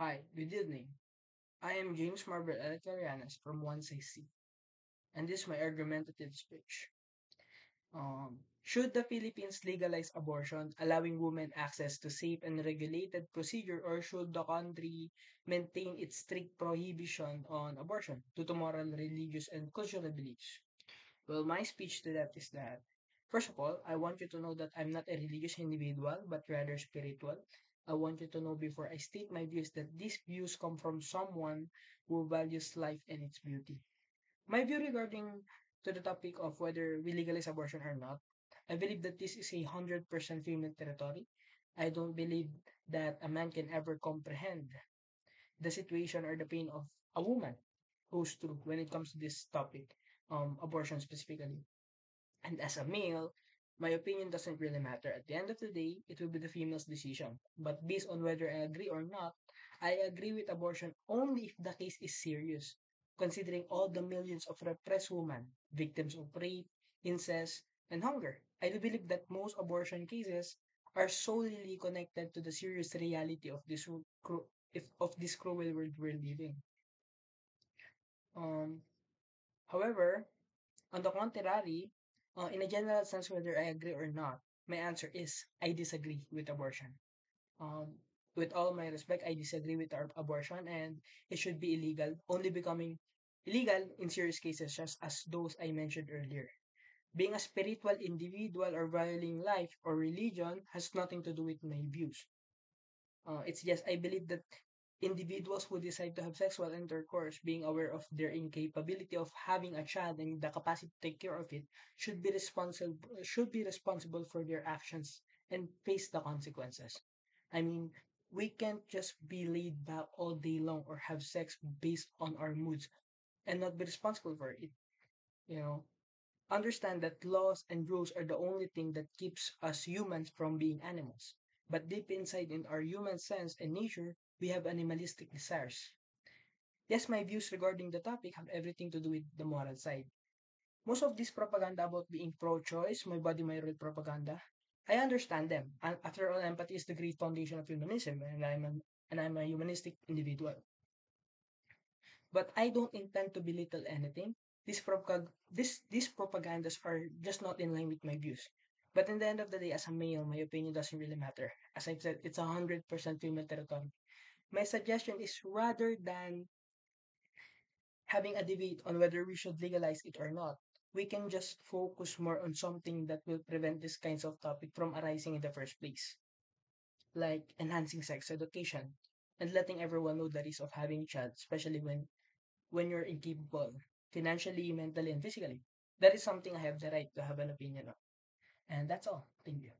Hi, good evening. I am James Marvel Electorianes from 1CC, and this is my argumentative speech. Should the Philippines legalize abortion, allowing women access to safe and regulated procedure, or should the country maintain its strict prohibition on abortion due to moral, religious, and cultural beliefs? Well, my speech to that is that, first of all, I want you to know that I'm not a religious individual, but rather spiritual. I want you to know before I state my views that these views come from someone who values life and its beauty. My view regarding to the topic of whether we legalize abortion or not, I believe that this is 100% female territory. I don't believe that a man can ever comprehend the situation or the pain of a woman goes through when it comes to this topic, abortion specifically. And as a male, my opinion doesn't really matter. At the end of the day, it will be the female's decision. But based on whether I agree or not, I agree with abortion only if the case is serious, considering all the millions of repressed women, victims of rape, incest, and hunger. I do believe that most abortion cases are solely connected to the serious reality of this cruel world we're living. Um, However, on the contrary, in a general sense, whether I agree or not, my answer is I disagree with abortion. Um, with all my respect, I disagree with abortion, and it should be illegal, only becoming illegal in serious cases, just as those I mentioned earlier. Being a spiritual individual or valuing life or religion has nothing to do with my views. It's just I believe that individuals who decide to have sexual intercourse, being aware of their incapability of having a child and the capacity to take care of it, should be responsible for their actions and face the consequences. I mean, we can't just be laid back all day long or have sex based on our moods and not be responsible for it. You know, understand that laws and rules are the only thing that keeps us humans from being animals. But deep inside in our human sense and nature, we have animalistic desires. Yes, my views regarding the topic have everything to do with the moral side. Most of this propaganda about being pro-choice, my body, my rule propaganda, I understand them. And after all, empathy is the great foundation of humanism, and I'm a humanistic individual. But I don't intend to belittle anything. These propagandas are just not in line with my views. But in the end of the day, as a male, my opinion doesn't really matter. As I've said, it's 100% female territory. My suggestion is rather than having a debate on whether we should legalize it or not, we can just focus more on something that will prevent this kinds of topic from arising in the first place, like enhancing sex education and letting everyone know the risk of having a child, especially when you're incapable financially, mentally, and physically. That is something I have the right to have an opinion on. And that's all. Thank you.